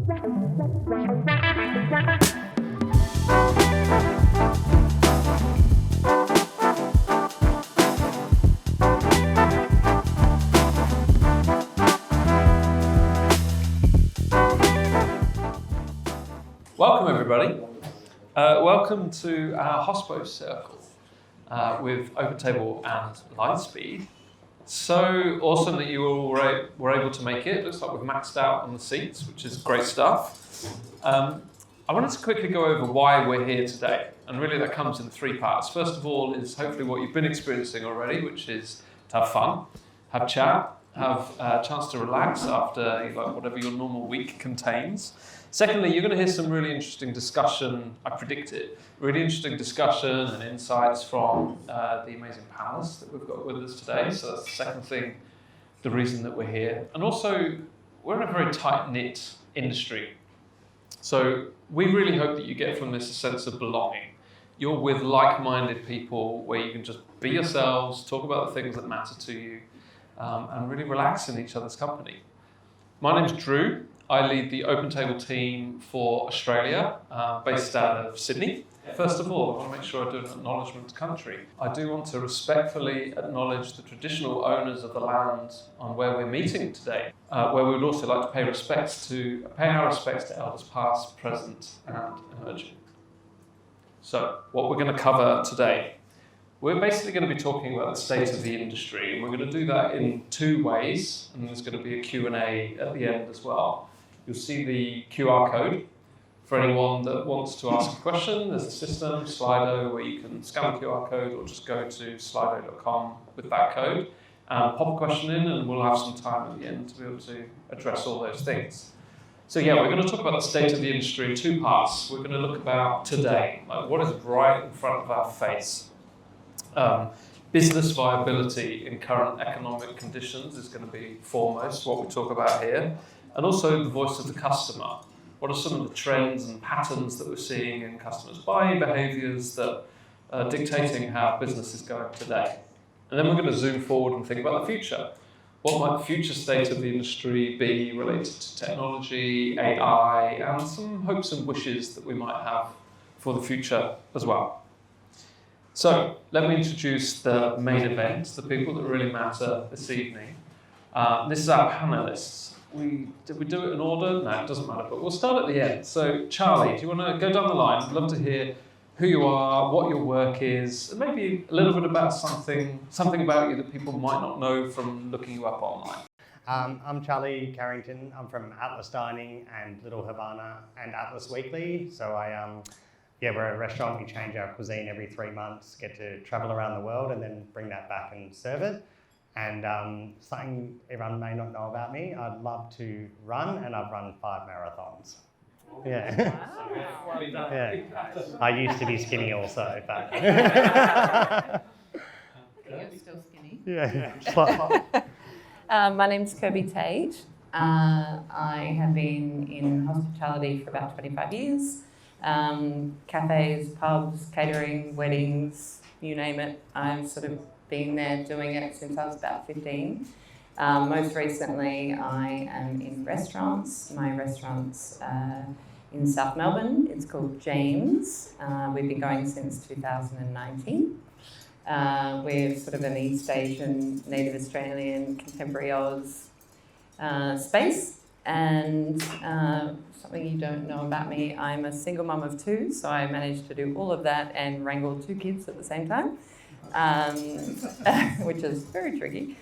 Welcome everybody. Welcome to our Hospo Circle with OpenTable and Lightspeed. So awesome that you all were able to make it. Looks like we've maxed out on the seats, which is great stuff. I wanted to quickly go over why we're here today, and really that comes in three parts. First of all is hopefully what you've been experiencing already, which is to have fun, have chat, have a chance to relax after whatever your normal week contains. Secondly, you're going to hear some really interesting discussion, I predict it, really interesting discussion and insights from the amazing panelists that we've got with us today. So that's the second thing, the reason that we're here. And also, we're in a very tight-knit industry. So we really hope that you get from this a sense of belonging. You're with like-minded people where you can just be yourselves, talk about the things that matter to you, and really relax in each other's company. My name's Drew. I lead the OpenTable team for Australia, based out of Sydney. First of all, I want to make sure I do an acknowledgement to country. I do want to respectfully acknowledge the traditional owners of the land on where we're meeting today, where we would also like to pay our respects to elders past, present, and emerging. So, what we're going to cover today. We're basically going to be talking about the state of the industry, and we're going to do that in two ways, and there's going to be a Q&A at the end as well. You'll see the QR code for anyone that wants to ask a question. There's a system, Slido, where you can scan the QR code or just go to slido.com with that code and pop a question in, and we'll have some time at the end to be able to address all those things. So yeah, we're going to talk about the state of the industry in two parts. We're going to look about today, like what is right in front of our face. Business viability in current economic conditions is going to be foremost what we talk about here, and also the voice of the customer. What are some of the trends and patterns that we're seeing in customers' buying behaviours that are dictating how business is going today? And then we're going to zoom forward and think about the future. What might the future state of the industry be related to technology, AI, and some hopes and wishes that we might have for the future as well. So, let me introduce the main event, the people that really matter this evening. This is our panellists. Did we do it in order? No, it doesn't matter, but we'll start at the end. So, Charlie, do you want to go down the line? I'd love to hear who you are, what your work is, and maybe a little bit about something about you that people might not know from looking you up online. I'm Charlie Carrington. I'm from Atlas Dining and Little Havana and Atlas Weekly. So we're a restaurant. We change our cuisine every 3 months, get to travel around the world and then bring that back and serve it. And something everyone may not know about me, I'd love to run, and I've run 5 marathons. Yeah. Wow. Yeah. I used to be skinny also, but... You're still skinny. Yeah. My name's Kirby Tate. I have been in hospitality for about 25 years. Cafes, pubs, catering, weddings, you name it. I've sort of been there doing it since I was about 15. Most recently, I am in restaurants. My restaurant's in South Melbourne. It's called James. We've been going since 2019. We're sort of an East Asian, Native Australian, contemporary Oz space. And something you don't know about me, I'm a single mum of 2, so I managed to do all of that and wrangle 2 kids at the same time, which is very tricky.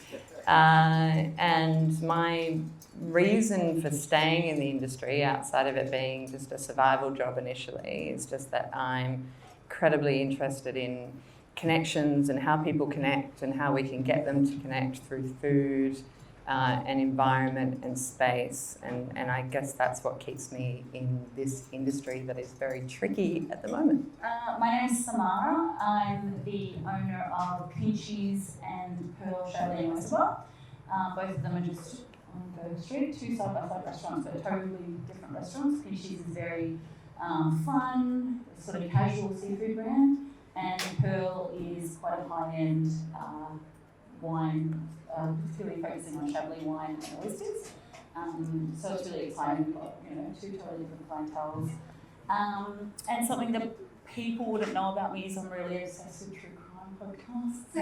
And my reason for staying in the industry, outside of it being just a survival job initially, is just that I'm incredibly interested in connections and how people connect and how we can get them to connect through food, and environment and space, and I guess that's what keeps me in this industry that is very tricky at the moment. My name is Samara. I'm the owner of Pinchies and Pearl Chalet in Westborough. Both of them are just on Go Street, 2 side-by-side restaurants, but totally different restaurants. Pinchies is very fun, sort of casual seafood brand, and Pearl is quite a high-end wine, particularly focusing on Chablis wine and oysters. So it's really exciting. We've got, two totally different clienteles. And something that people wouldn't know about me is I'm really obsessed with true crime podcasts.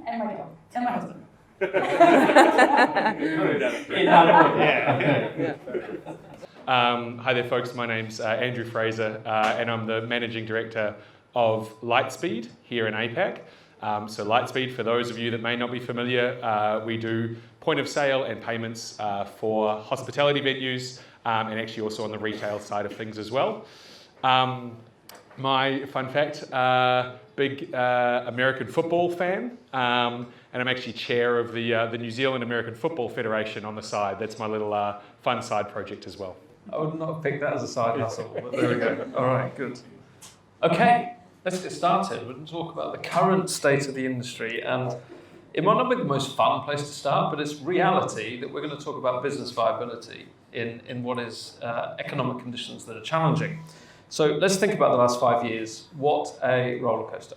And my dog. And my husband. Hi there, folks. My name's Andrew Fraser, and I'm the Managing Director of Lightspeed here in APAC. So Lightspeed, for those of you that may not be familiar, we do point of sale and payments for hospitality venues, and actually also on the retail side of things as well. My fun fact, big American football fan, and I'm actually chair of the New Zealand American Football Federation on the side. That's my little fun side project as well. I would not have picked that as a side hustle, but there we go. All right, good. Okay, let's get started. We're going to talk about the current state of the industry, and it might not be the most fun place to start, but it's reality that we're going to talk about business viability in what is economic conditions that are challenging. So let's think about the last 5 years. What a roller coaster.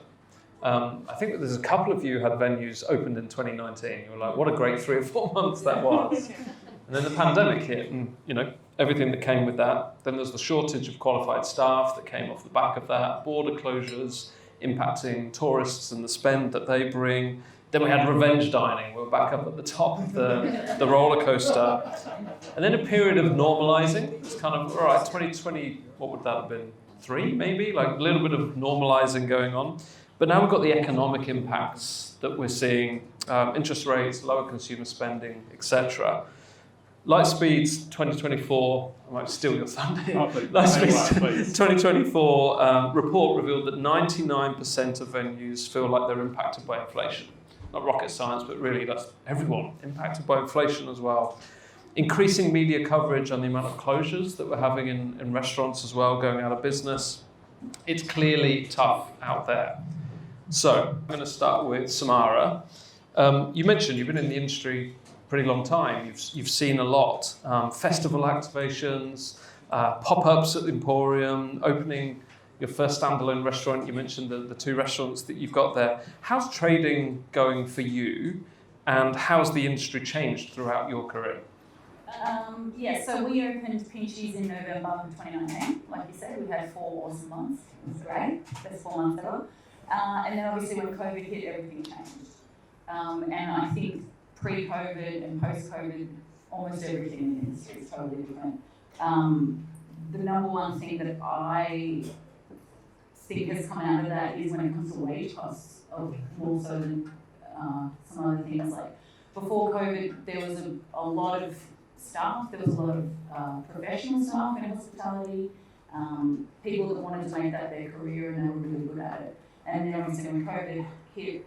I think that there's a couple of you who had venues opened in 2019. You were like, what a great 3 or 4 months that was. And then the pandemic hit, and everything that came with that. Then there's the shortage of qualified staff that came off the back of that, border closures impacting tourists and the spend that they bring. Then we had revenge dining. We were back up at the top of the roller coaster. And then a period of normalizing. It's kind of, all right, 2020, what would that have been? 3 maybe? Like a little bit of normalizing going on. But now we've got the economic impacts that we're seeing, interest rates, lower consumer spending, etc. Lightspeed's 2024, I might steal your thunder. Lightspeed's 2024 report revealed that 99% of venues feel like they're impacted by inflation. Not rocket science, but really that's everyone impacted by inflation as well. Increasing media coverage on the amount of closures that we're having in restaurants as well, going out of business. It's clearly tough out there. So I'm going to start with Samara. You mentioned you've been in the industry pretty long time. You've seen a lot. Festival activations, pop-ups at the Emporium, opening your first standalone restaurant. You mentioned the 2 restaurants that you've got there. How's trading going for you, and how's the industry changed throughout your career? So we opened Pinchies in November of 2019. Like you said, we had 4 awesome months. It was great. Best 4 months ever. And then obviously when COVID hit, everything changed. And I think pre-COVID and post-COVID, almost everything in the industry is totally different. The number one thing that I think has come out of that is when it comes to wage costs, more so than some other things. Like before COVID, there was a lot of staff, there was a lot of professional staff in hospitality, people that wanted to make that their career and they were really good at it. And then obviously when COVID hit,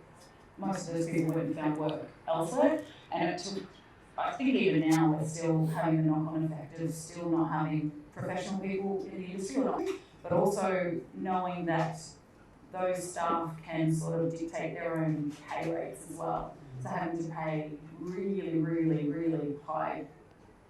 most of those people went and found work elsewhere, and it took, I think even now we're still having the knock-on effect of still not having professional people in the industry, but also knowing that those staff can sort of dictate their own pay rates as well. So having to pay really, really, really high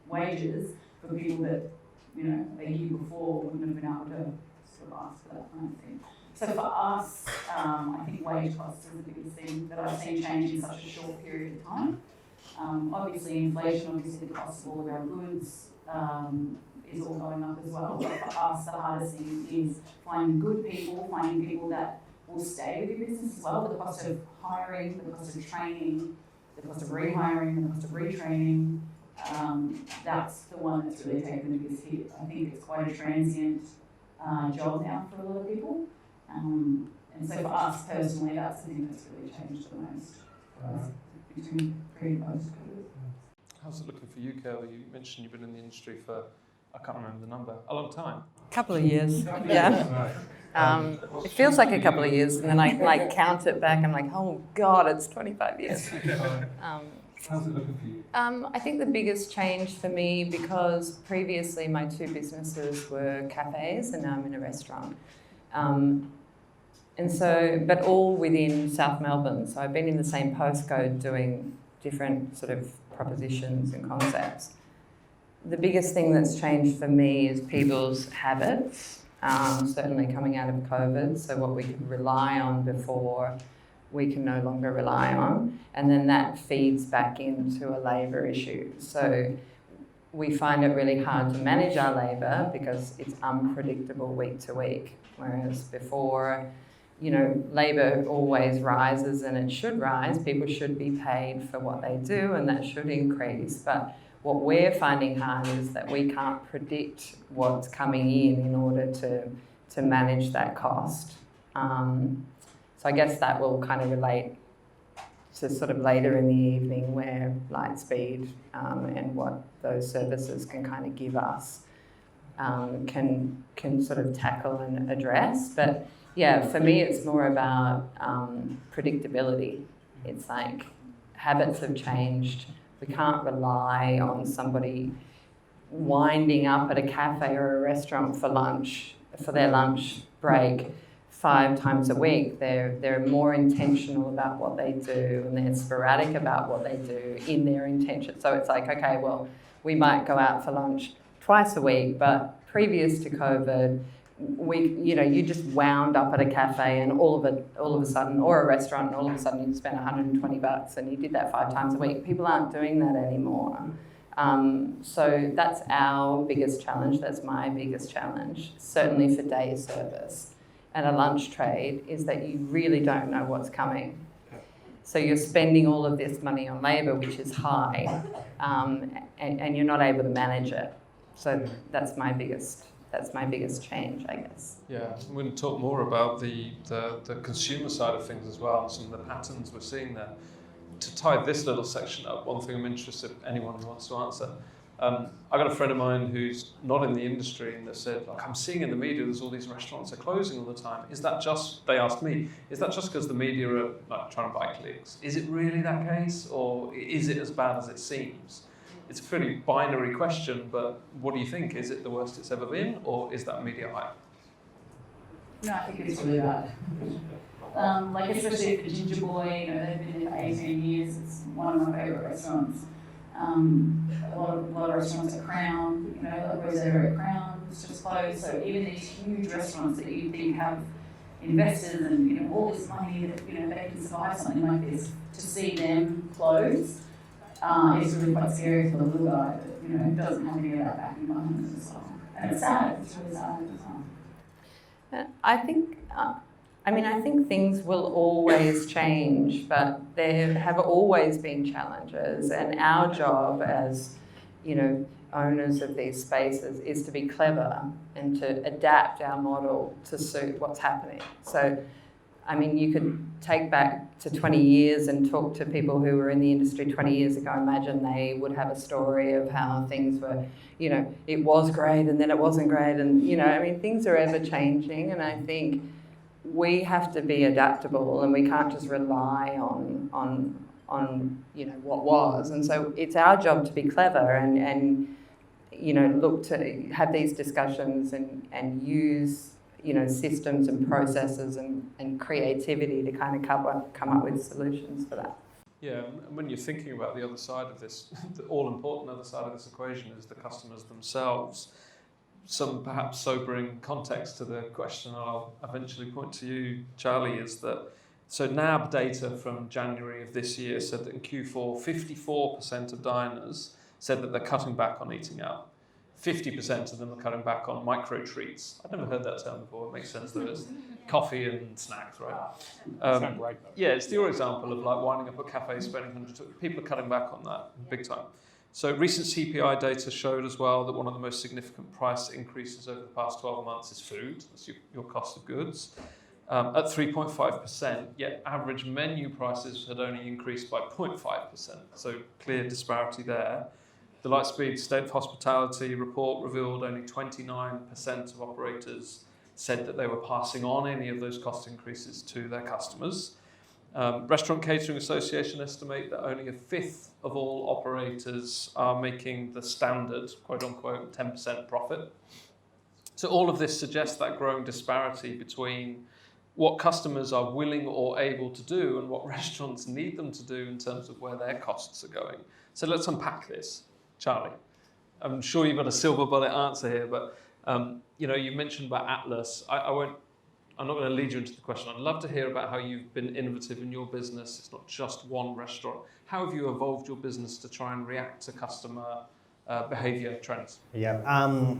wages for people that, a year before wouldn't have been able to sort of ask for that kind of thing. So for us, I think wage costs is the biggest thing that I've seen change in such a short period of time. Obviously inflation, obviously the cost of all of our goods is all going up as well. But for us, the hardest thing is finding good people, finding people that will stay with your business as well. The cost of hiring, the cost of training, the cost of rehiring, the cost of retraining. That's the one that's really taken the biggest hit. I think it's quite a transient job now for a lot of people. And so for us personally, that's the thing that's really changed the most between pre and post. How's it looking for you, Kelly? You mentioned you've been in the industry for, I can't remember the number, a long time. Couple of years, yeah. It feels like a couple of years, and then I count it back. I'm like, oh God, it's 25 years. How's it looking for you? I think the biggest change for me, because previously my 2 businesses were cafes, and now I'm in a restaurant. And so, but all within South Melbourne. So I've been in the same postcode doing different sort of propositions and concepts. The biggest thing that's changed for me is people's habits, certainly coming out of COVID. So what we could rely on before we can no longer rely on, and then that feeds back into a labour issue. So we find it really hard to manage our labour because it's unpredictable week to week, whereas before, you know, labour always rises and it should rise. People should be paid for what they do and that should increase. But what we're finding hard is that we can't predict what's coming in order to manage that cost. So I guess that will kind of relate to sort of later in the evening where Lightspeed and what those services can kind of give us can sort of tackle and address. But yeah, for me it's more about predictability. It's like habits have changed. We can't rely on somebody winding up at a cafe or a restaurant for lunch, for their lunch break 5 times a week. They're more intentional about what they do and they're sporadic about what they do in their intention. So it's like, okay, well, we might go out for lunch twice a week, but previous to COVID, you just wound up at a cafe and all of a sudden, or a restaurant, and all of a sudden you spent $120 and you did that 5 times a week. People aren't doing that anymore. So that's our biggest challenge. That's my biggest challenge, certainly for day service and a lunch trade, is that you really don't know what's coming. So you're spending all of this money on labour, which is high, and you're not able to manage it. So that's my biggest change, I guess. Yeah, we're going to talk more about the consumer side of things as well, and some of the patterns we're seeing there. To tie this little section up, one thing I'm interested in, anyone who wants to answer. I got a friend of mine who's not in the industry and they said, like, I'm seeing in the media there's all these restaurants are closing all the time. Is that just, they asked me, is that just because the media are like trying to buy clicks? Is it really that case, or is it as bad as it seems? It's a pretty binary question, but what do you think? Is it the worst it's ever been, or is that media hype? No, I think it's really bad. Like especially the Ginger Boy, they've been there for 18 years. It's one of my favourite restaurants. A lot of restaurants at Crown, like Rosetta at Crown was just closed. So even these huge restaurants that you think have investors and all this money that they can survive something like this, to see them close is really quite scary for the little guy that doesn't have any of that backing behind him as well. And it's sad. It's really sad as well. I think things will always change, but there have always been challenges, and our job as, owners of these spaces is to be clever and to adapt our model to suit what's happening. So, you could take back to 20 years and talk to people who were in the industry 20 years ago. Imagine they would have a story of how things were, it was great and then it wasn't great, and, things are ever changing, and I think we have to be adaptable and we can't just rely on what was. And so it's our job to be clever and look to have these discussions and use systems and processes and creativity to kind of come up with solutions for that. Yeah, and when you're thinking about the other side of this, the all-important other side of this equation is the customers themselves. Some perhaps sobering context to the question I'll eventually point to you, Charlie, is that so NAB data from January of this year said that in Q4, 54% of diners said that they're cutting back on eating out. 50% of them are cutting back on micro treats. I've never heard that term before. It makes sense that it's coffee and snacks, right? Sound great though. Yeah, it's your example of like winding up at cafes, spending hundreds. People are cutting back on that big time. So recent CPI data showed as well that one of the most significant price increases over the past 12 months is food. That's your cost of goods. At 3.5%, yet average menu prices had only increased by 0.5%. So clear disparity there. The Lightspeed State of Hospitality report revealed only 29% of operators said that they were passing on any of those cost increases to their customers. Restaurant Catering Association estimate that only a fifth of all operators are making the standard, quote unquote, 10% profit. So all of this suggests that growing disparity between what customers are willing or able to do and what restaurants need them to do in terms of where their costs are going. So let's unpack this. Charlie, I'm sure you've got a silver bullet answer here, but you mentioned about Atlas. I won't I'm not going to lead you into the question. I'd love to hear about how you've been innovative in your business. It's not just one restaurant. How have you evolved your business to try and react to customer behaviour trends? Yeah.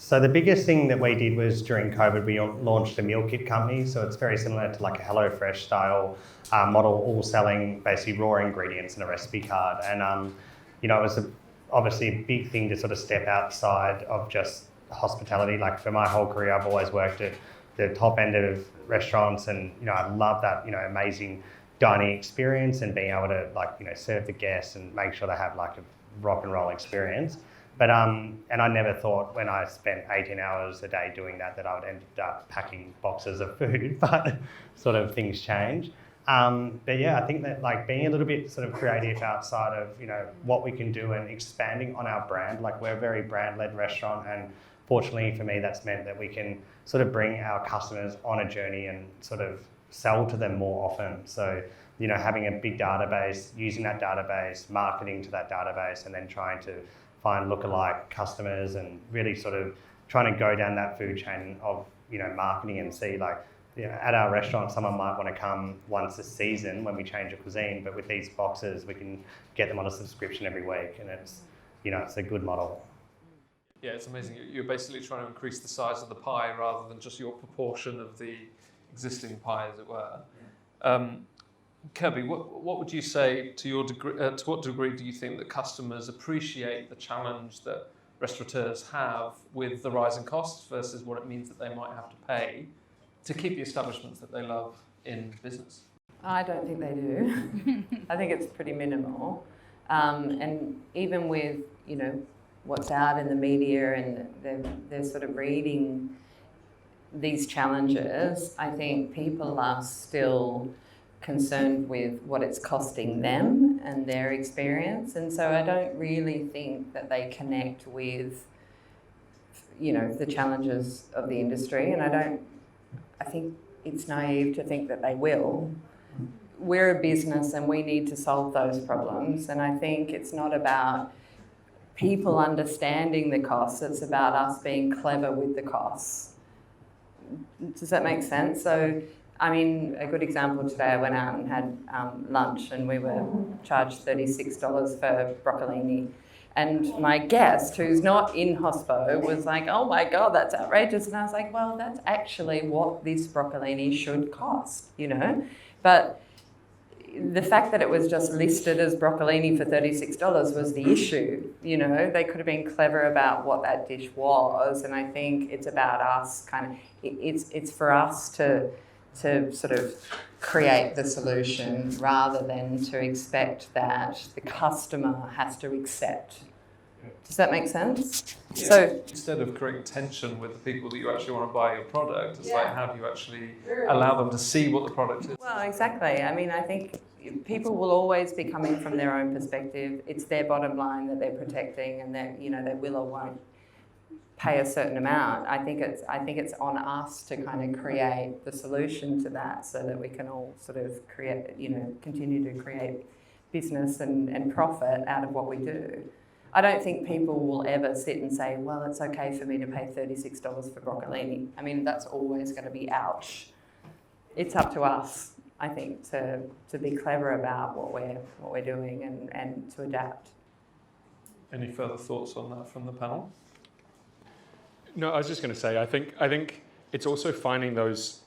So the biggest thing that we did was during COVID, we launched a meal kit company. So it's very similar to like a HelloFresh style model, all selling basically raw ingredients and a recipe card. And it was obviously a big thing to sort of step outside of just hospitality. Like for my whole career, I've always worked at the top end of restaurants, and I love that amazing dining experience and being able to serve the guests and make sure they have like a rock and roll experience. But and I never thought when I spent 18 hours a day doing that I would end up packing boxes of food, but sort of things change. But yeah, I think that like being a little bit sort of creative outside of what we can do and expanding on our brand. Like we're a very brand-led restaurant, and fortunately for me, that's meant that we can sort of bring our customers on a journey and sort of sell to them more often. So having a big database, using that database, marketing to that database, and then trying to find lookalike customers and really sort of trying to go down that food chain of marketing and see at our restaurant someone might want to come once a season when we change a cuisine, but with these boxes we can get them on a subscription every week, and it's it's a good model. Yeah, it's amazing. You're basically trying to increase the size of the pie rather than just your proportion of the existing pie, as it were. Kirby, what would you say to your degree? To what degree do you think that customers appreciate the challenge that restaurateurs have with the rising costs versus what it means that they might have to pay to keep the establishments that they love in business? I don't think they do. I think it's pretty minimal. And even with, what's out in the media and they're sort of reading these challenges, I think people are still concerned with what it's costing them and their experience. And so I don't really think that they connect with, the challenges of the industry. And I think it's naive to think that they will. We're a business and we need to solve those problems. And I think it's not about people understanding the costs, it's about us being clever with the costs. Does that make sense? So, I mean, a good example today, I went out and had lunch and we were charged $36 for broccolini. And my guest, who's not in hospo, was like, oh my God, that's outrageous. And I was like, well, that's actually what this broccolini should cost, But the fact that it was just listed as broccolini for $36 was the issue. They could have been clever about what that dish was. And I think it's about us it's for us to sort of create the solution rather than to expect that the customer has to accept. Does that make sense? Yeah. So instead of creating tension with the people that you actually want to buy your product, it's like how do you actually allow them to see what the product is? Well, exactly. I mean, I think people will always be coming from their own perspective. It's their bottom line that they're protecting, and they will or won't pay a certain amount. I think it's on us to kind of create the solution to that, so that we can all sort of create, continue to create business and profit out of what we do. I don't think people will ever sit and say, well, it's okay for me to pay $36 for broccolini. I mean, that's always going to be ouch. It's up to us, I think, to be clever about what we're doing and to adapt. Any further thoughts on that from the panel? No, I was just going to say, I think it's also finding those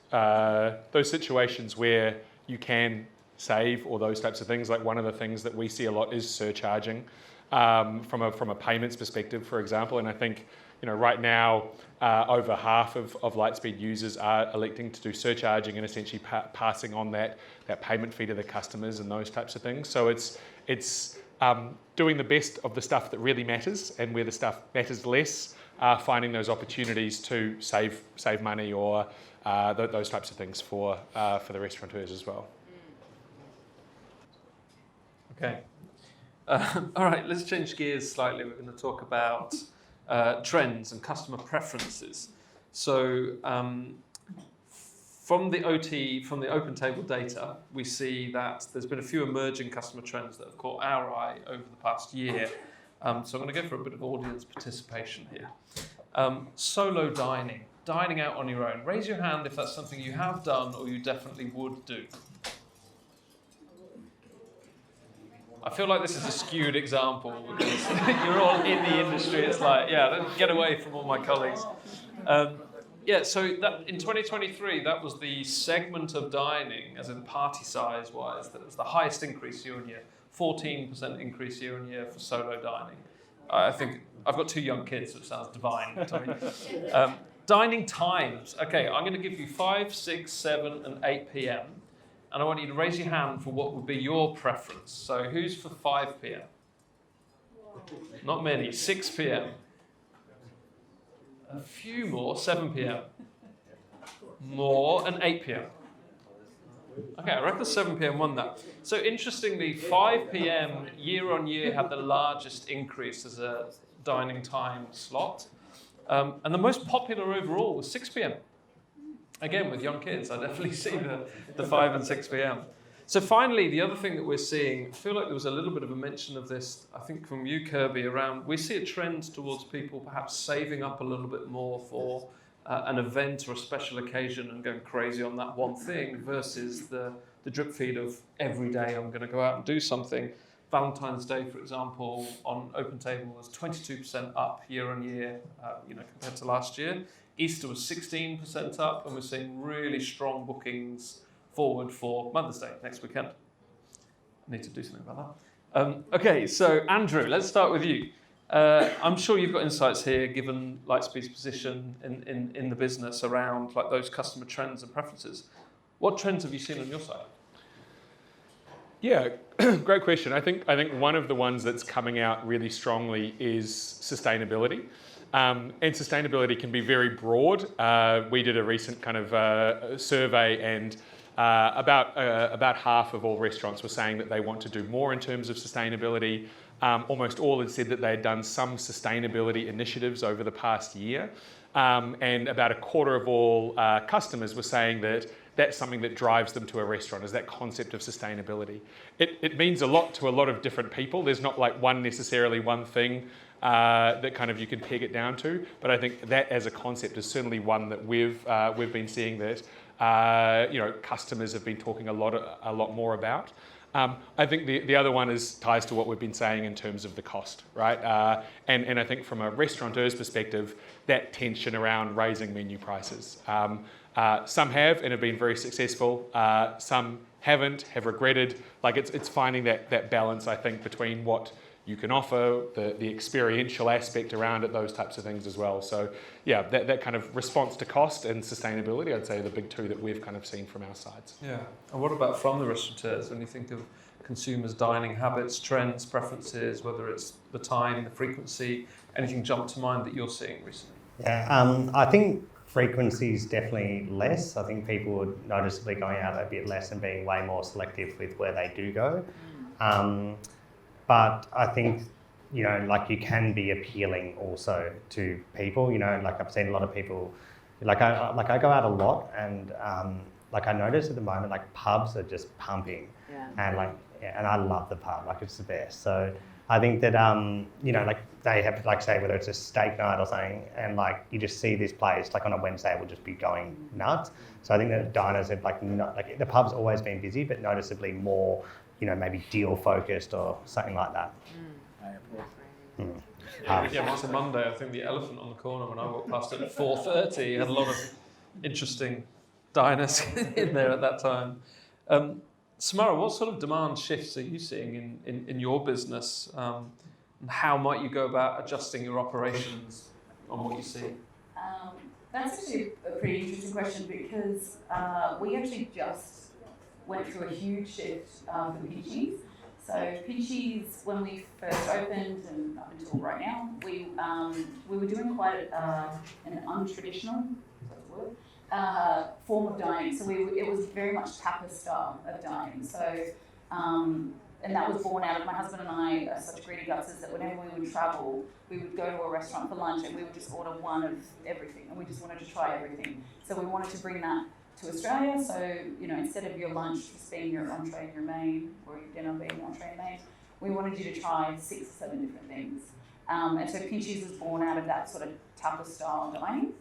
situations where you can save or those types of things. Like one of the things that we see a lot is surcharging from a payments perspective, for example. And I think right now over half of Lightspeed users are electing to do surcharging and essentially passing on that payment fee to the customers and those types of things. So it's doing the best of the stuff that really matters, and where the stuff matters less, finding those opportunities to save money or those types of things for the restaurateurs as well. Okay. All right, let's change gears slightly. We're going to talk about trends and customer preferences. So from the open table data, we see that there's been a few emerging customer trends that have caught our eye over the past year. So I'm going to go for a bit of audience participation here. Solo dining, dining out on your own. Raise your hand if that's something you have done or you definitely would do. I feel like this is a skewed example because you're all in the industry. It's like, yeah, get away from all my colleagues. Yeah, so that in 2023, that was the segment of dining, as in party size wise, that was the highest increase year on year. 14% increase year on year for solo dining. I think I've got 2 young kids, so it sounds divine to me. Dining times. Okay, I'm going to give you 5, 6, 7, and 8 p.m. And I want you to raise your hand for what would be your preference. So who's for 5 p.m.? Not many. 6 p.m. A few more. 7 p.m. More, and 8 p.m. Okay, I reckon 7 p.m. won that. So interestingly, 5 p.m. year on year had the largest increase as a dining time slot. And the most popular overall was 6 p.m. Again, with young kids, I definitely see the 5 and 6 p.m. So finally, the other thing that we're seeing, I feel like there was a little bit of a mention of this, I think from you, Kirby, around we see a trend towards people perhaps saving up a little bit more for an event or a special occasion and going crazy on that one thing versus the drip feed of every day I'm going to go out and do something. Valentine's Day, for example, on OpenTable was 22% up year on year, compared to last year. Easter was 16% up, and we're seeing really strong bookings forward for Mother's Day next weekend. I need to do something about that. Okay, so Andrew, let's start with you. I'm sure you've got insights here, given Lightspeed's position in the business around like those customer trends and preferences. What trends have you seen on your side? Yeah, great question. I think one of the ones that's coming out really strongly is sustainability. And sustainability can be very broad. We did a recent kind of survey, and about half of all restaurants were saying that they want to do more in terms of sustainability. Almost all had said that they had done some sustainability initiatives over the past year. And about a quarter of all customers were saying that that's something that drives them to a restaurant, is that concept of sustainability. It means a lot to a lot of different people. There's not like necessarily one thing that kind of you can peg it down to, but I think that as a concept is certainly one that we've been seeing that customers have been talking a lot more about. I think the other one ties to what we've been saying in terms of the cost, right? And I think from a restaurateur's perspective, that tension around raising menu prices. Some have and have been very successful. Some haven't, have regretted. Like it's finding that balance, I think, between what you can offer, the experiential aspect around it, those types of things as well. So yeah, that kind of response to cost and sustainability, I'd say are the big two that we've kind of seen from our sides. Yeah. And what about from the restaurateurs? When you think of consumers' dining habits, trends, preferences, whether it's the time, the frequency, anything jump to mind that you're seeing recently? Yeah, I think frequency is definitely less. I think people are noticeably going out a bit less and being way more selective with where they do go. But I think, you you can be appealing also to people, like I've seen a lot of people, I go out a lot and I notice at the moment, like pubs are just pumping. Yeah. And I love the pub, it's the best. So I think that, they have, say, whether it's a steak night or something, and you just see this place, on a Wednesday, will just be going nuts. So I think that diners have, the pub's always been busy, but noticeably more, maybe deal focused or something like that. Once a Monday, I think the elephant on the corner when I walked past it at 4:30 had a lot of interesting diners in there at that time. Samara, what sort of demand shifts are you seeing in your business? And how might you go about adjusting your operations on what you see? That's actually a pretty interesting question because we actually just went through a huge shift for Pinchies. So Pinchies, when we first opened and up until right now, we were doing quite an untraditional form of dining. So it was very much tapas style of dining. So and that was born out of my husband and I are such greedy gutsers that whenever we would travel, we would go to a restaurant for lunch and we would just order one of everything, and we just wanted to try everything. So we wanted to bring that to Australia. So instead of your lunch just being your entree and your main, or your dinner being your entree and main, we wanted you to try 6 or 7 different things. And so Pinchies was born out of that sort of tougher style dining.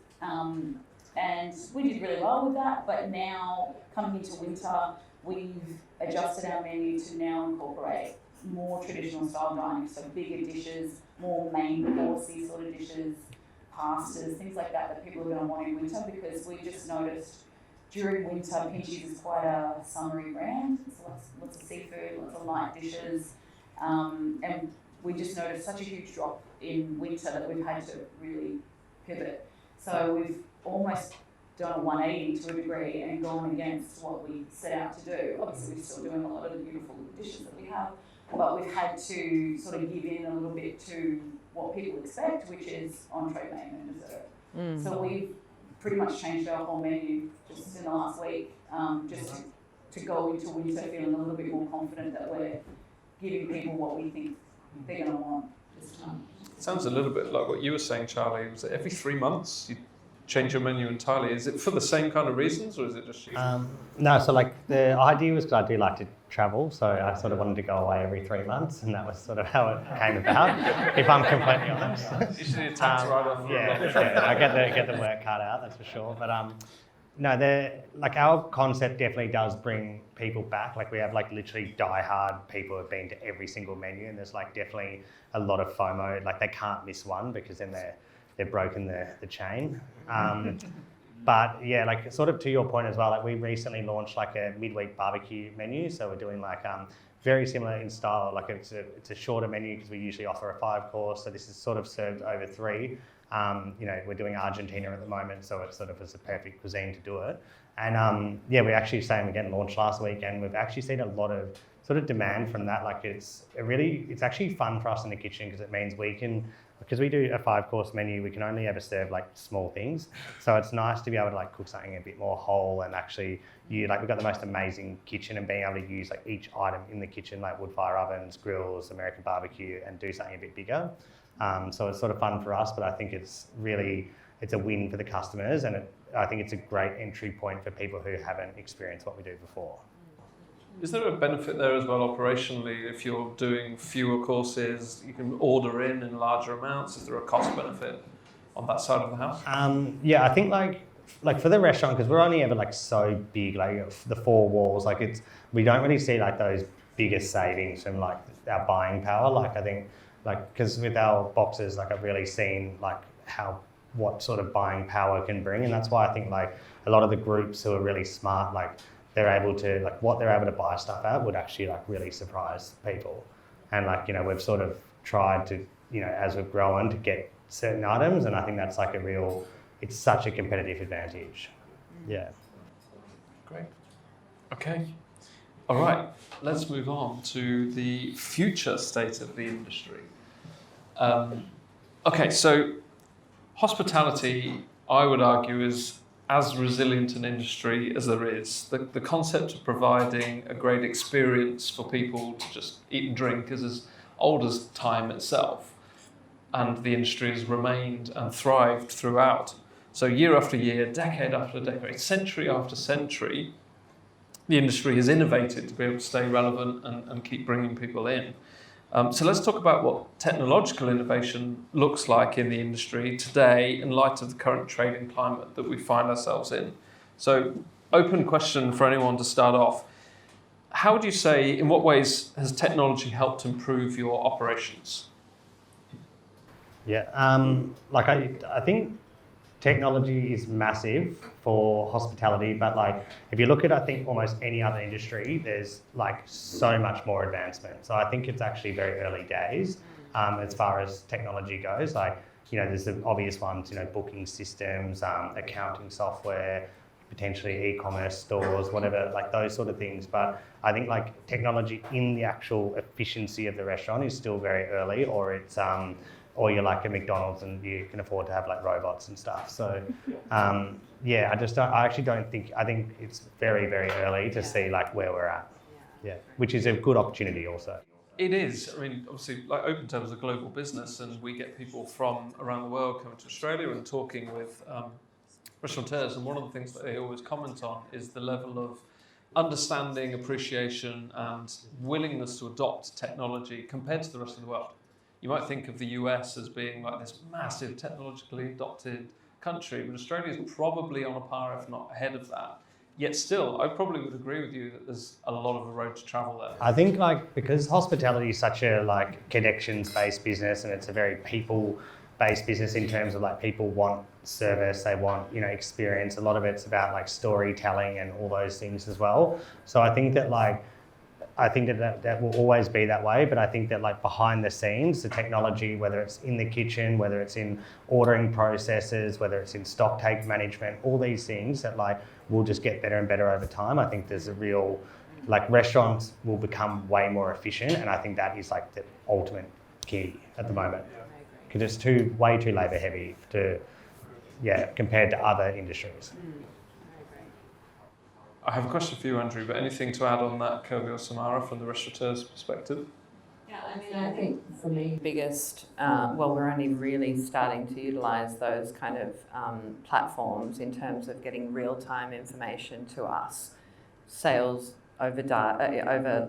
And we did really well with that, but now coming into winter, we've adjusted our menu to now incorporate more traditional style dining, so bigger dishes, more main coursey sort of dishes, pastas, things like that people are going to want in winter, because we just noticed during winter, Pinchies is quite a summery brand, so lots of seafood, lots of light dishes, and we just noticed such a huge drop in winter that we've had to really pivot. So we've almost done a 180 to a degree and gone against what we set out to do. Obviously, we're still doing a lot of the beautiful dishes that we have, but we've had to sort of give in a little bit to what people expect, which is entree, main, and dessert. So we've pretty much changed our whole menu just in the last week, just to go into winter feeling a little bit more confident that we're giving people what we think they're going to want this time. Sounds a little bit like what you were saying, Charlie. Was it every 3 months you change your menu entirely? Is it for the same kind of reasons, or is it just you? No, so like the idea was because I do like to travel, so I sort of wanted to go away every 3 months, and that was sort of how it came about, if I'm completely honest. You should need a tax write-off. Yeah, I get the work cut out, that's for sure. But no, like our concept definitely does bring people back. Like we have like literally die-hard people who have been to every single menu, and there's like definitely a lot of FOMO. Like they can't miss one because then they've broken the chain. But yeah, like sort of to your point as well, like we recently launched like a midweek barbecue menu. So we're doing like very similar in style. Like it's a shorter menu because we usually offer a 5-course. So this is sort of served over 3. We're doing Argentina at the moment, so it's sort of as a perfect cuisine to do it. And we actually launched last week, and we've actually seen a lot of sort of demand from that. Like it's actually fun for us in the kitchen because it means because we do a 5-course menu, we can only ever serve like small things. So it's nice to be able to like cook something a bit more whole, and actually we've got the most amazing kitchen, and being able to use like each item in the kitchen, like wood fire ovens, grills, American barbecue, and do something a bit bigger. So it's sort of fun for us, but I think it's a win for the customers, and I think it's a great entry point for people who haven't experienced what we do before. Is there a benefit there as well operationally? If you're doing fewer courses, you can order in larger amounts. Is there a cost benefit on that side of the house? I think like for the restaurant, because we're only ever like so big, like the 4 walls, like we don't really see like those bigger savings from like our buying power. Like I think because with our boxes, like I've really seen like what sort of buying power can bring, and that's why I think like a lot of the groups who are really smart, like they're able to buy stuff at would actually like really surprise people. And like, we've sort of tried to, as we've grown, to get certain items, and I think that's like it's such a competitive advantage. Yeah. Great. Okay. All right, let's move on to the future state of the industry. So hospitality, I would argue, is as resilient an industry as there is. The concept of providing a great experience for people to just eat and drink is as old as time itself. And the industry has remained and thrived throughout. So year after year, decade after decade, century after century, the industry has innovated to be able to stay relevant and keep bringing people in. So let's talk about what technological innovation looks like in the industry today in light of the current trading climate that we find ourselves in. So open question for anyone to start off. How would you say, in what ways has technology helped improve your operations? Yeah, I think technology is massive for hospitality, but like if you look at, I think, almost any other industry, there's like so much more advancement. So I think it's actually very early days as far as technology goes. Like, there's the obvious ones, booking systems, accounting software, potentially e-commerce stores, whatever, like those sort of things. But I think like technology in the actual efficiency of the restaurant is still very early, or it's or you're like a McDonald's and you can afford to have like robots and stuff. So I think it's very, very early to see like where we're at. Yeah, which is a good opportunity also. It is. I mean, obviously, like OpenTable is a global business, and we get people from around the world coming to Australia and talking with restaurateurs, and one of the things that they always comment on is the level of understanding, appreciation, and willingness to adopt technology compared to the rest of the world. you might think of the US as being like this massive technologically adopted country, but Australia is probably on a par, if not ahead of that. Yet still, I probably would agree with you that there's a lot of a road to travel there. I think like because hospitality is such a like connections-based business and it's a very people-based business in terms of like people want service, they want, you know, experience. A lot of it's about like storytelling and all those things as well. So I think that that will always be that way, but I think that like behind the scenes, the technology, whether it's in the kitchen, whether it's in ordering processes, whether it's in stock take management, all these things that like will just get better and better over time. I think there's a real, like restaurants will become way more efficient, and I think that is like the ultimate key at the moment. Because it's way too labour heavy compared to other industries. I have a question for you, Andrew, but anything to add on that, Kirby or Samara, from the restaurateur's perspective? Yeah, I mean, I think for me, biggest, we're only really starting to utilise those kind of platforms in terms of getting real-time information to us. Sales over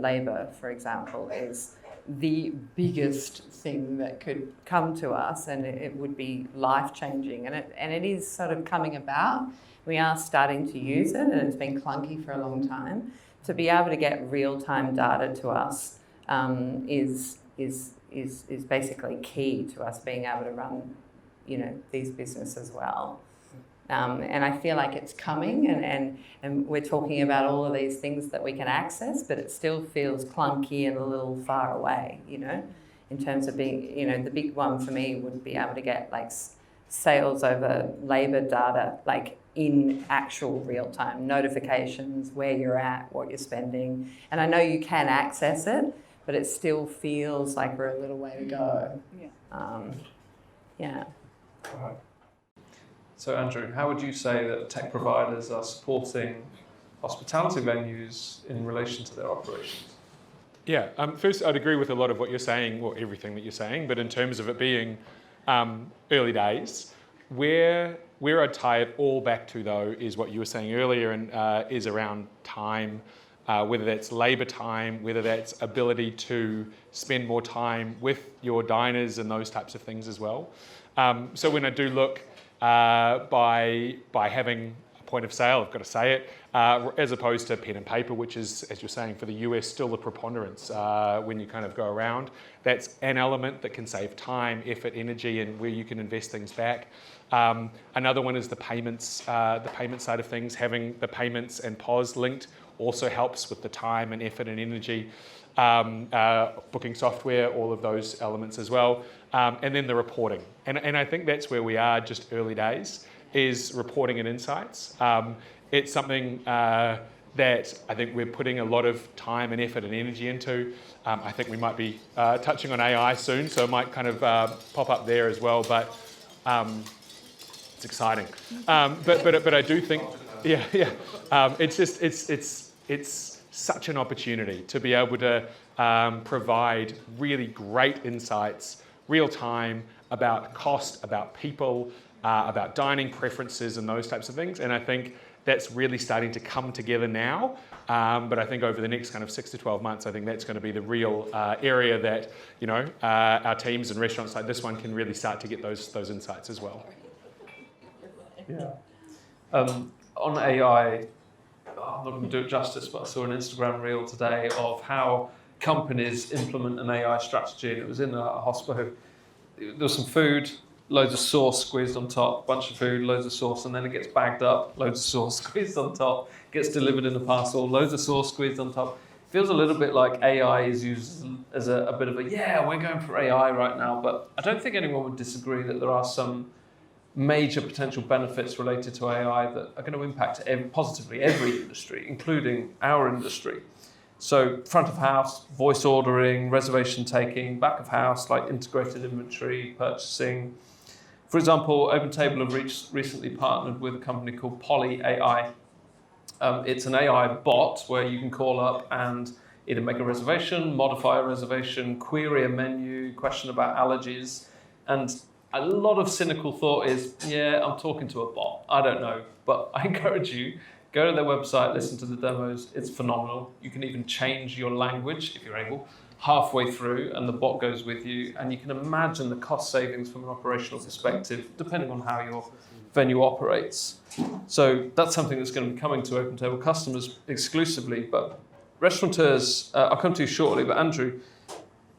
labour, for example, is the biggest thing that could come to us, and it would be life-changing, and it is sort of coming about. We are starting to use it, and it's been clunky for a long time. To be able to get real-time data to us is basically key to us being able to run, you know, these businesses well. And I feel like it's coming, and we're talking about all of these things that we can access, but it still feels clunky and a little far away, you know, in terms of being, you know, the big one for me would be able to get like sales over labour data, like in actual real time, notifications, where you're at, what you're spending. And I know you can access it, but it still feels like we're a little way to go. Yeah. So Andrew, how would you say that tech providers are supporting hospitality venues in relation to their operations? Yeah, first I'd agree with a lot of what you're saying, well, everything that you're saying, but in terms of it being early days, where I'd tie it all back to though is what you were saying earlier, and is around time, whether that's labour time, whether that's ability to spend more time with your diners and those types of things as well. So when I do look by having a point of sale, I've got to say it, as opposed to pen and paper, which is, as you're saying, for the US still the preponderance when you kind of go around. That's an element that can save time, effort, energy, and where you can invest things back. Another one is the payment side of things. Having the payments and POS linked also helps with the time and effort and energy. Booking software, all of those elements as well. And then the reporting. And I think that's where we are, just early days, is reporting and insights. It's something that I think we're putting a lot of time and effort and energy into. I think we might be touching on AI soon, so it might kind of pop up there as well, but it's exciting. But I do think, it's such an opportunity to be able to provide really great insights, real time, about cost, about people, about dining preferences and those types of things. And I think that's really starting to come together now. But I think over the next kind of 6 to 12 months, I think that's going to be the real area that, you know, our teams and restaurants like this one can really start to get those insights as well. Yeah. On AI, I'm not going to do it justice, but I saw an Instagram reel today of how companies implement an AI strategy, and it was in a hospo. There was some food, loads of sauce squeezed on top, bunch of food, loads of sauce, and then it gets bagged up, loads of sauce squeezed on top, gets delivered in a parcel, loads of sauce squeezed on top. Feels a little bit like AI is used as a bit of a, we're going for AI right now, but I don't think anyone would disagree that there are some major potential benefits related to AI that are going to impact positively every industry, including our industry. So front of house, voice ordering, reservation taking, back of house, like integrated inventory, purchasing. For example, OpenTable have recently partnered with a company called Poly AI. It's an AI bot where you can call up and either make a reservation, modify a reservation, query a menu, question about allergies. And a lot of cynical thought is, I'm talking to a bot. I don't know. But I encourage you, go to their website, listen to the demos. It's phenomenal. You can even change your language, if you're able, halfway through and the bot goes with you, and you can imagine the cost savings from an operational perspective, depending on how your venue operates. So that's something that's going to be coming to OpenTable customers exclusively, but restaurateurs, I'll come to you shortly, but Andrew,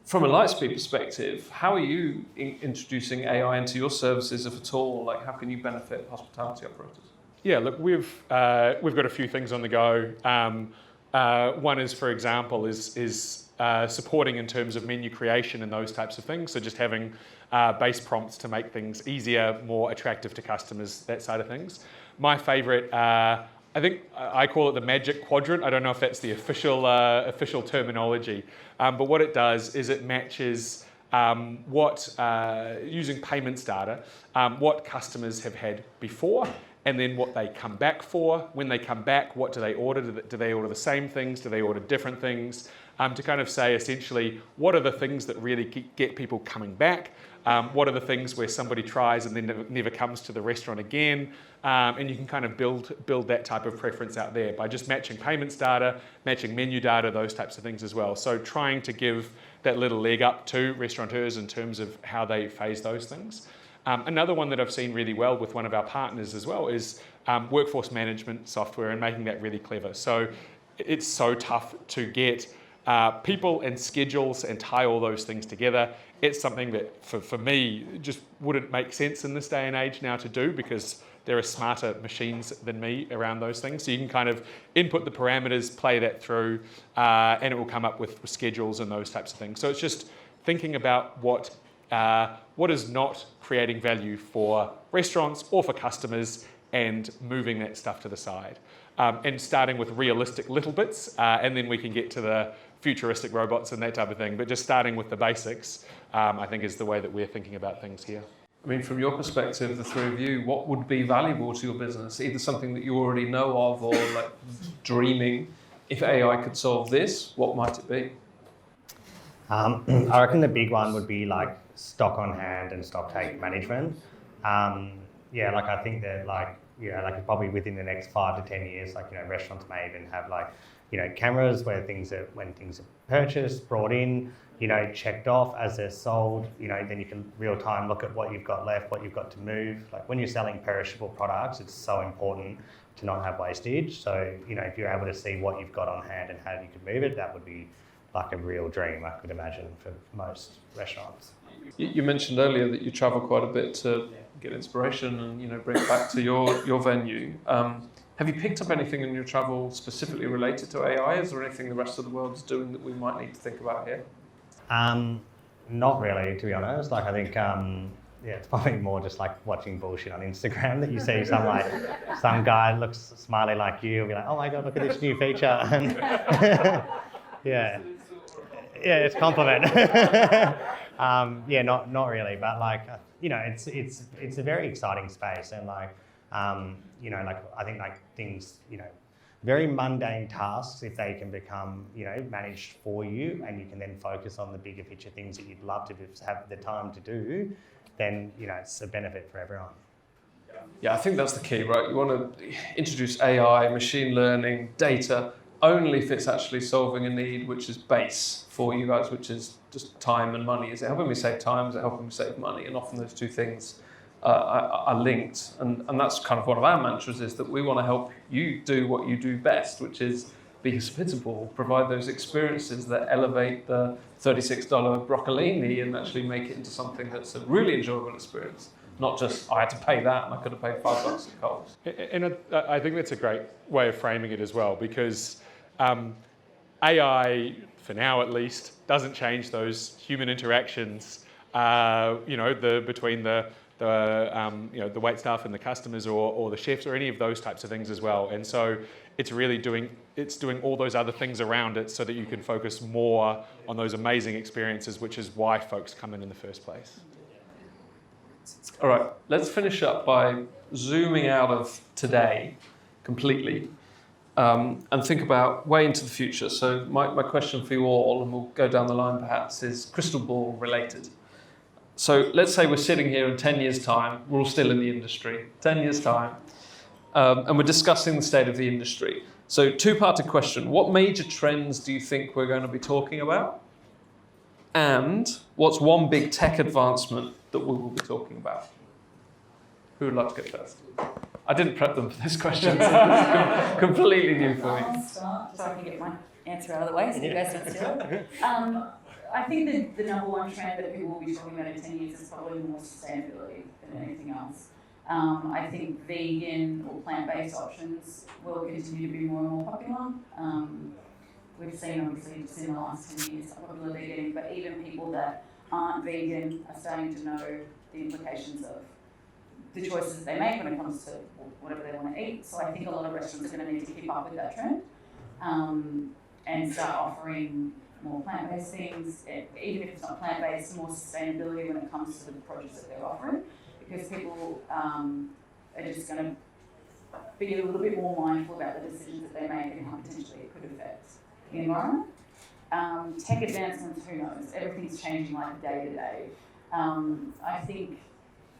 from a Lightspeed perspective, how are you introducing AI into your services, if at all? Like, how can you benefit hospitality operators? Yeah, look, we've got a few things on the go. One is, for example, is supporting in terms of menu creation and those types of things. So just having base prompts to make things easier, more attractive to customers, that side of things. My favourite, I think I call it the magic quadrant. I don't know if that's the official terminology, but what it does is it matches using payments data, what customers have had before, and then what they come back for. When they come back, what do they order? Do they order the same things? Do they order different things? To kind of say essentially, what are the things that really get people coming back? What are the things where somebody tries and then never comes to the restaurant again? And you can kind of build that type of preference out there by just matching payments data, matching menu data, those types of things as well. So trying to give that little leg up to restaurateurs in terms of how they phase those things. Another one that I've seen really well with one of our partners as well is workforce management software and making that really clever. So it's so tough to get people and schedules and tie all those things together. It's something that for me just wouldn't make sense in this day and age now to do, because there are smarter machines than me around those things. So you can kind of input the parameters, play that through, and it will come up with schedules and those types of things. So it's just thinking about what is not creating value for restaurants or for customers and moving that stuff to the side. And starting with realistic little bits, and then we can get to the futuristic robots and that type of thing. But just starting with the basics, I think is the way that we're thinking about things here. I mean, from your perspective, the three of you, what would be valuable to your business? Either something that you already know of, or like dreaming, if AI could solve this, what might it be? I reckon the big one would be like stock on hand and stock take management. I think that probably within the next 5 to 10 years, restaurants may even have cameras when things are purchased, brought in, checked off as they're sold. Then you can real time look at what you've got left, what you've got to move. Like when you're selling perishable products, it's so important to not have wastage. So if you're able to see what you've got on hand and how you can move it, that would be like a real dream, I could imagine, for most restaurants. You mentioned earlier that you travel quite a bit to get inspiration and bring it back to your venue. Have you picked up anything in your travel specifically related to AI? Is there anything the rest of the world is doing that we might need to think about here? Not really, to be honest. I think it's probably more just like watching bullshit on Instagram that you see some guy looks smiley like you, and be like, oh my god, look at this new feature, and yeah, it's a compliment. Not really, but it's a very exciting space, and I think things, very mundane tasks, if they can become, managed for you, and you can then focus on the bigger picture things that you'd love to have the time to do, then, it's a benefit for everyone. Yeah, I think that's the key, right? You want to introduce AI, machine learning, data, only if it's actually solving a need which is base for you guys, which is just time and money. Is it helping me save time? Is it helping me save money? And often those two things are linked. And that's kind of one of our mantras, is that we want to help you do what you do best, which is be hospitable, provide those experiences that elevate the $36 broccolini and actually make it into something that's a really enjoyable experience. Not just, I had to pay that and I could have paid $5 at Coles. And I think that's a great way of framing it as well, because AI, for now at least, doesn't change those human interactions, between the wait staff and the customers, or the chefs, or any of those types of things as well. And so it's really doing all those other things around it so that you can focus more on those amazing experiences, which is why folks come in the first place. All right, let's finish up by zooming out of today completely and think about way into the future. So my question for you all, and we'll go down the line perhaps, is crystal ball related. So let's say we're sitting here in 10 years' time, we're all still in the industry, 10 years' time, and we're discussing the state of the industry. So two-parted question, what major trends do you think we're going to be talking about? And what's one big tech advancement that we will be talking about? Who would like to go first? I didn't prep them for this question. So it's completely new for me. I'll start so I can get my answer out of the way so you guys don't steal it. I think the number one trend that people will be talking about in 10 years is probably more sustainability than anything else. I think vegan or plant-based options will continue to be more and more popular. We've seen obviously just in the last 10 years how popular they're getting, but even people that aren't vegan are starting to know the implications of the choices they make when it comes to whatever they want to eat. So I think a lot of restaurants are going to need to keep up with that trend and start offering more plant-based things, even if it's not plant-based, more sustainability when it comes to the produce that they're offering, because people are just going to be a little bit more mindful about the decisions that they make and how potentially it could affect the environment. Tech advancements, who knows? Everything's changing like day to day. I think,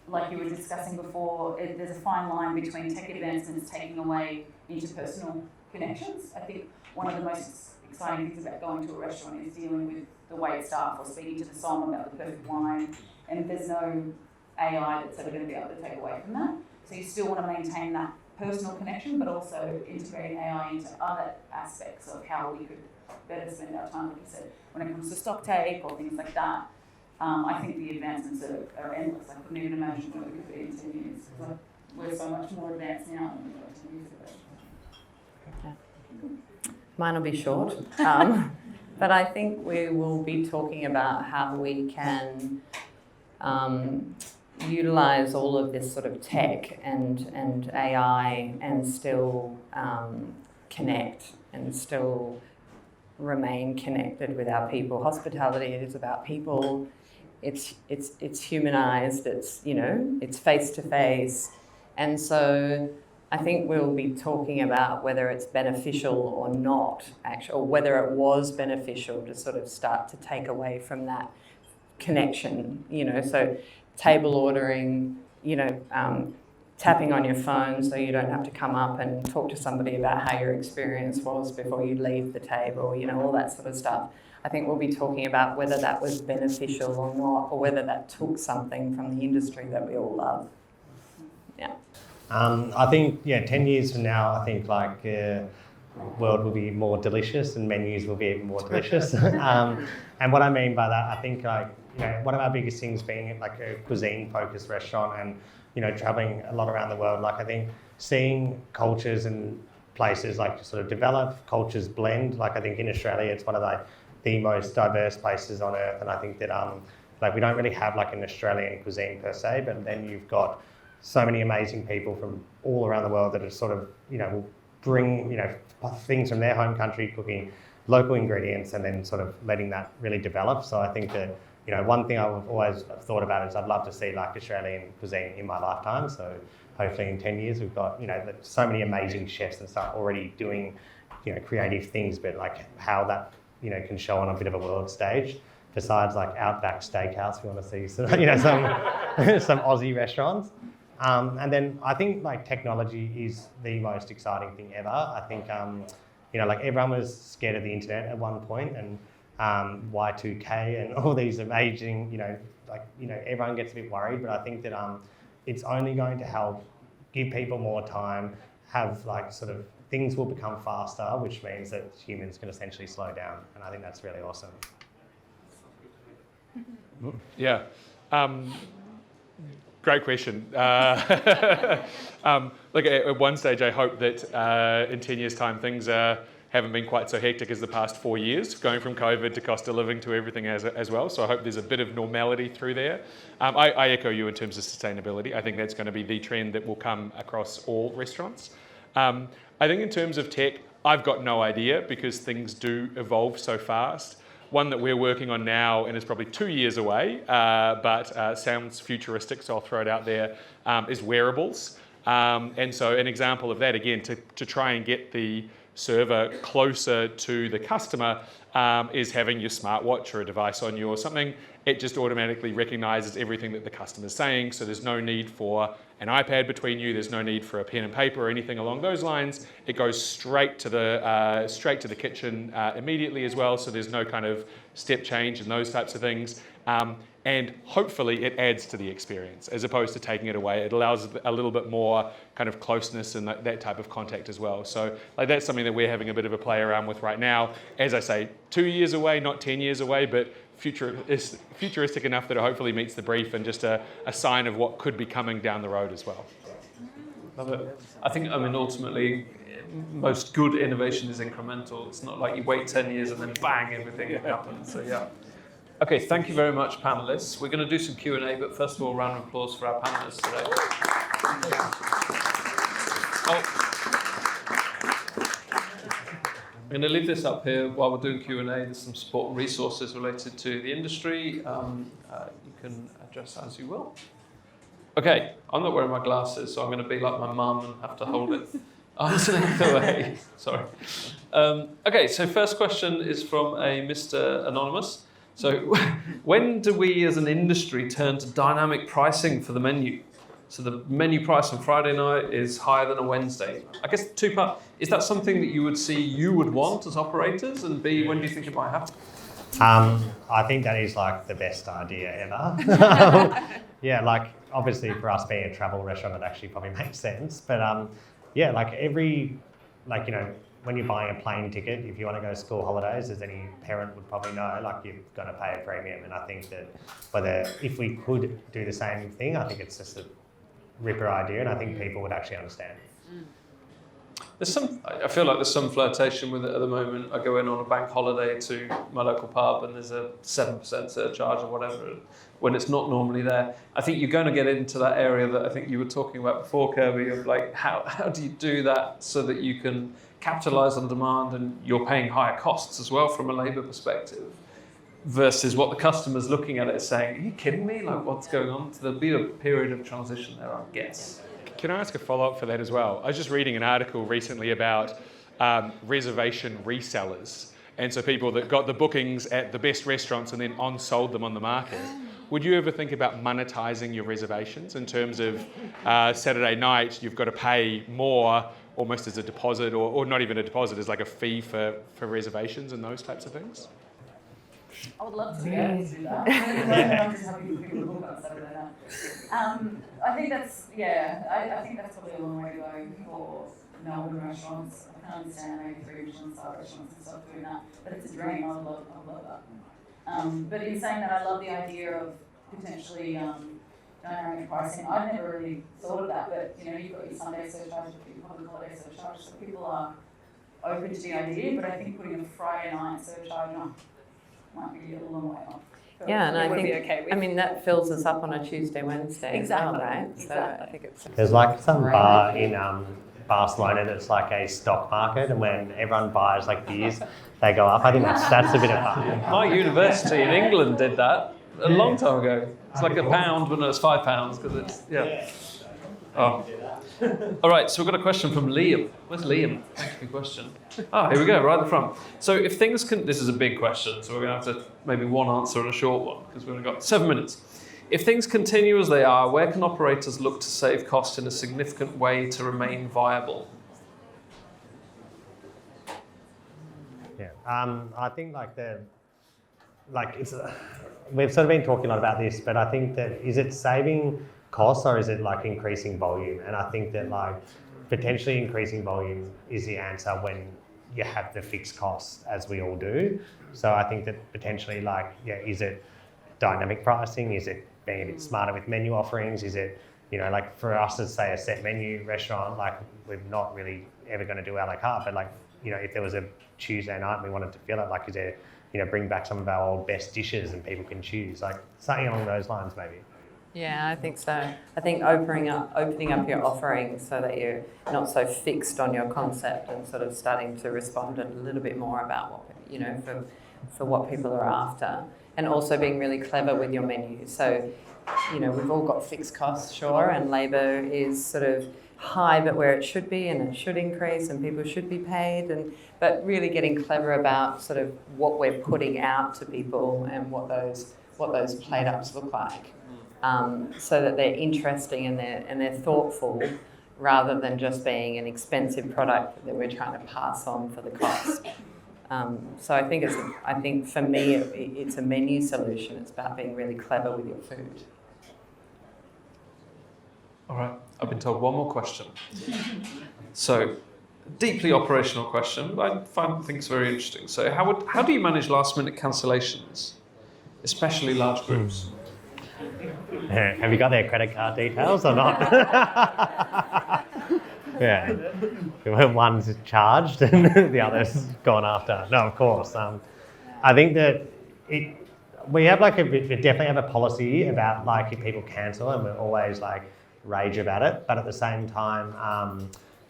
like you were discussing before, there's a fine line between tech advancements taking away interpersonal connections. I think one of the most exciting things about going to a restaurant is dealing with the wait staff or speaking to the sommelier about the perfect wine, and there's no AI that's ever going to be able to take away from that. So you still want to maintain that personal connection, but also integrating AI into other aspects of how we could better spend our time, like you said, when it comes to stock take or things like that. I think the advancements are endless. I couldn't even imagine what it could be in 10 years. Because we're so much more advanced now than we were 10 years ago. Mine will be short, but I think we will be talking about how we can utilize all of this sort of tech and AI and still connect and still remain connected with our people. Hospitality is about people. It's humanized. It's face to face, and so I think we'll be talking about whether it's beneficial or not, actually, or whether it was beneficial to sort of start to take away from that connection. So table ordering, tapping on your phone so you don't have to come up and talk to somebody about how your experience was before you leave the table, all that sort of stuff. I think we'll be talking about whether that was beneficial or not, or whether that took something from the industry that we all love. Yeah. I think, 10 years from now, I think world will be more delicious and menus will be even more delicious. And what I mean by that, I think one of our biggest things being like a cuisine-focused restaurant and traveling a lot around the world, I think seeing cultures and places sort of develop, cultures blend. I think in Australia it's one of the most diverse places on earth, and I think that we don't really have an Australian cuisine per se, but then you've got so many amazing people from all around the world that are sort of will bring things from their home country, cooking local ingredients, and then sort of letting that really develop. So I think that one thing I've always thought about is I'd love to see Australian cuisine in my lifetime. So hopefully in 10 years we've got so many amazing chefs and stuff already doing creative things, but how that can show on a bit of a world stage. Besides Outback Steakhouse, we want to see some Aussie restaurants. And then I think technology is the most exciting thing ever. I think everyone was scared of the internet at one point, and Y2K and all these amazing, everyone gets a bit worried, but I think that it's only going to help give people more time, have sort of things will become faster, which means that humans can essentially slow down, and I think that's really awesome. Yeah. Great question. At one stage I hope that in 10 years' time things haven't been quite so hectic as the past 4 years, going from COVID to cost of living to everything as well. So I hope there's a bit of normality through there. I echo you in terms of sustainability. I think that's going to be the trend that will come across all restaurants. I think in terms of tech, I've got no idea because things do evolve so fast. One that we're working on now and is probably 2 years away, but sounds futuristic, so I'll throw it out there, is wearables. And so an example of that, again, to try and get the server closer to the customer is having your smartwatch or a device on you or something. It just automatically recognises everything that the customer's saying, so there's no need for an iPad between you. There's no need for a pen and paper or anything along those lines. It goes straight to the kitchen immediately as well, so there's no kind of step change and those types of things. And hopefully it adds to the experience as opposed to taking it away. It allows a little bit more kind of closeness and that type of contact as well. So like that's something that we're having a bit of a play around with right now. As I say, 2 years away, not 10 years away, but futuristic enough that it hopefully meets the brief and just a sign of what could be coming down the road as well. Love it. I think, ultimately, most good innovation is incremental. It's not like you wait 10 years and then bang, everything happens. So yeah. Okay, thank you very much, panelists. We're going to do some Q&A, but first of all, round of applause for our panelists today. I'm going to leave this up here while we're doing Q&A. There's some support and resources related to the industry. You can address as you will. Okay, I'm not wearing my glasses, so I'm going to be like my mum and have to hold it arm's length away. Sorry. Okay, so first question is from a Mr. Anonymous. So when do we as an industry turn to dynamic pricing for the menu? So the menu price on Friday night is higher than a Wednesday. I guess two-part, is that something that you would want as operators? And B, when do you think it might happen? I think that is like the best idea ever. Yeah, like obviously for us being a travel restaurant, it actually probably makes sense. But yeah, like when you're buying a plane ticket, if you want to go to school holidays, as any parent would probably know, like you're going to pay a premium. And I think that if we could do the same thing, I think it's just a ripper idea, and I think people would actually understand. I feel like there's some flirtation with it at the moment. I go in on a bank holiday to my local pub and there's a 7% surcharge or whatever when it's not normally there. I think you're going to get into that area that I think you were talking about before, Kirby, of like how do you do that so that you can capitalise on demand and you're paying higher costs as well from a labour perspective versus what the customer's looking at it saying, are you kidding me? Like what's going on? So there'll be a period of transition there, I guess. Can I ask a follow-up for that as well? I was just reading an article recently about reservation resellers. And so people that got the bookings at the best restaurants and then on-sold them on the market. Would you ever think about monetising your reservations in terms of Saturday night, you've got to pay more almost as a deposit or not even a deposit, as like a fee for reservations and those types of things? I would love to be able to do that. I'm just happy for people to book on Saturday night. I think that's probably a long way to go for Melbourne restaurants. I can understand maybe 3 Michelin-star restaurants and stuff doing that, but it's a dream. I would love that. But in saying that, I love the idea of potentially dynamic pricing. I've never really thought of that, but you've got your Sunday surcharge, your public holiday surcharge, so people are open to the idea. But I think putting a Friday night surcharge on might be a long way off. Yeah, and I think, okay with. that fills us up on a Tuesday, Wednesday Exactly. as well, right? Exactly. So I think it's... There's like some bar in Barcelona that's like a stock market, and when everyone buys like beers, they go up. I think that's a bit of fun. My university in England did that a long time ago. It's like £1, but no, it's £5 because it's, yeah. Oh. All right, so we've got a question from Liam. Where's Liam? Thank you for your question. Oh, here we go, right at the front. So if things can, this is a big question, so we're going to have to maybe one answer and a short one because we've only got 7 minutes. If things continue as they are, where can operators look to save costs in a significant way to remain viable? Yeah, I think we've sort of been talking a lot about this, but I think that is it saving costs or is it like increasing volume? And I think that like potentially increasing volume is the answer when you have the fixed costs, as we all do. So I think that potentially is it dynamic pricing? Is it being a bit smarter with menu offerings? Is it, like for us as say a set menu restaurant, like we're not really ever going to do a la carte, but if there was a Tuesday night and we wanted to fill it, like is there, bring back some of our old best dishes and people can choose, like something along those lines maybe. Yeah, I think so. I think opening up your offering so that you're not so fixed on your concept and sort of starting to respond a little bit more about what, for what people are after. And also being really clever with your menu. So, we've all got fixed costs, sure, and labour is sort of high but where it should be, and it should increase and people should be paid, but really getting clever about sort of what we're putting out to people and what those plate ups look like. so that they're interesting and they're thoughtful, rather than just being an expensive product that we're trying to pass on for the cost. So I think for me it's a menu solution. It's about being really clever with your food. All right, I've been told one more question. So, deeply operational question, but I think it's very interesting. So, how do you manage last-minute cancellations, especially large groups? Have you got their credit card details or not? Yeah. One's charged and the other's gone after. No, of course. I think that we definitely have a policy about like if people cancel, and we're always like rage about it. But at the same time,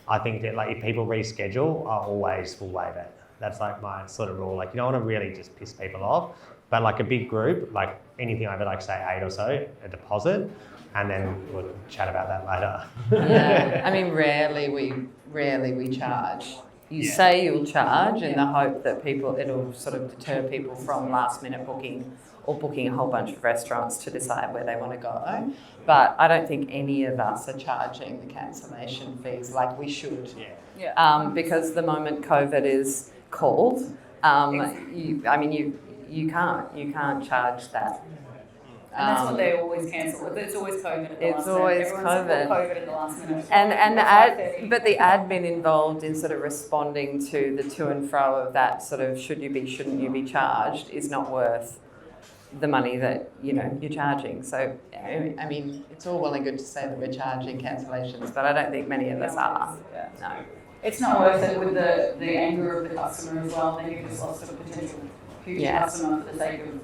I think that like if people reschedule, I always will waive it. That's like my sort of rule. Like you don't want to really just piss people off, but like a big group, like anything over like say 8 or so, a deposit, and then we'll chat about that later. Yeah, I mean, rarely we charge. You say you'll charge in the hope that it'll sort of deter people from last minute booking or booking a whole bunch of restaurants to decide where they want to go. But I don't think any of us are charging the cancellation fees like we should. Because the moment COVID is called, you can't charge that. And that's what they always cancel. It's always COVID at the last minute. It's always Everyone's COVID. COVID at the last minute. But the admin involved in sort of responding to the to and fro of that sort of should you be, shouldn't you be charged is not worth the money that you're charging. So I mean, it's all well and good to say that we're charging cancellations, but I don't think many of us are. No. It's not worth it with the anger of the customer as well. Then you've just lost a potential huge customer for the sake of a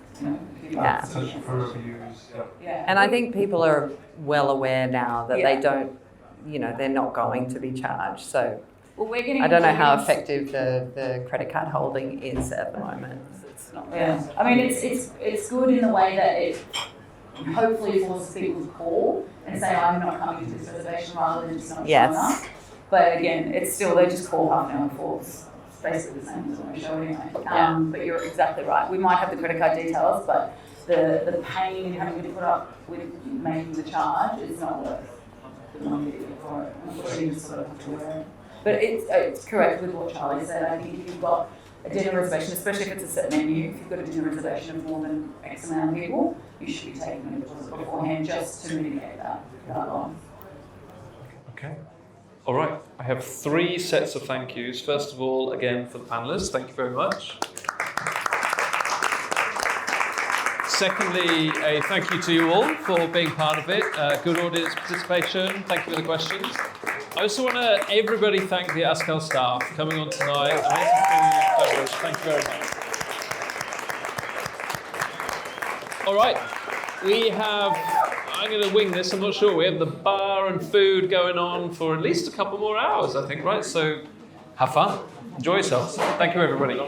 few bucks. Potential for reviews. Yeah. And I think people are well aware now that they don't, they're not going to be charged. So Well, we're getting. I don't know how effective the credit card holding is at the moment. It's not. Yeah. I mean, it's good in the way that it hopefully forces people to call and say, I'm not coming to this reservation, rather than just not showing up. But again, it's still, they just call half an hour before. It's basically the same as on the show anyway. But you're exactly right. We might have the credit card details, but the pain in having to put up with making the charge is not worth the money that you get for it. Unfortunately, you just sort of have to wear it. But it's correct with what Charlie said. I think if you've got a dinner reservation, especially if it's a set menu, if you've got a dinner reservation of more than X amount of people, you should be taking a deposit beforehand just to mitigate that loss. Okay. All right. I have 3 sets of thank yous. First of all, again, for the panellists, thank you very much. Secondly, a thank you to you all for being part of it. Good audience participation. Thank you for the questions. I also want to everybody thank the Ascal staff coming on tonight. Amazing food. Thank you very much. All right. We have, I'm going to wing this, I'm not sure. We have the bar and food going on for at least a couple more hours, I think, right? So have fun. Enjoy yourselves. Thank you, everybody.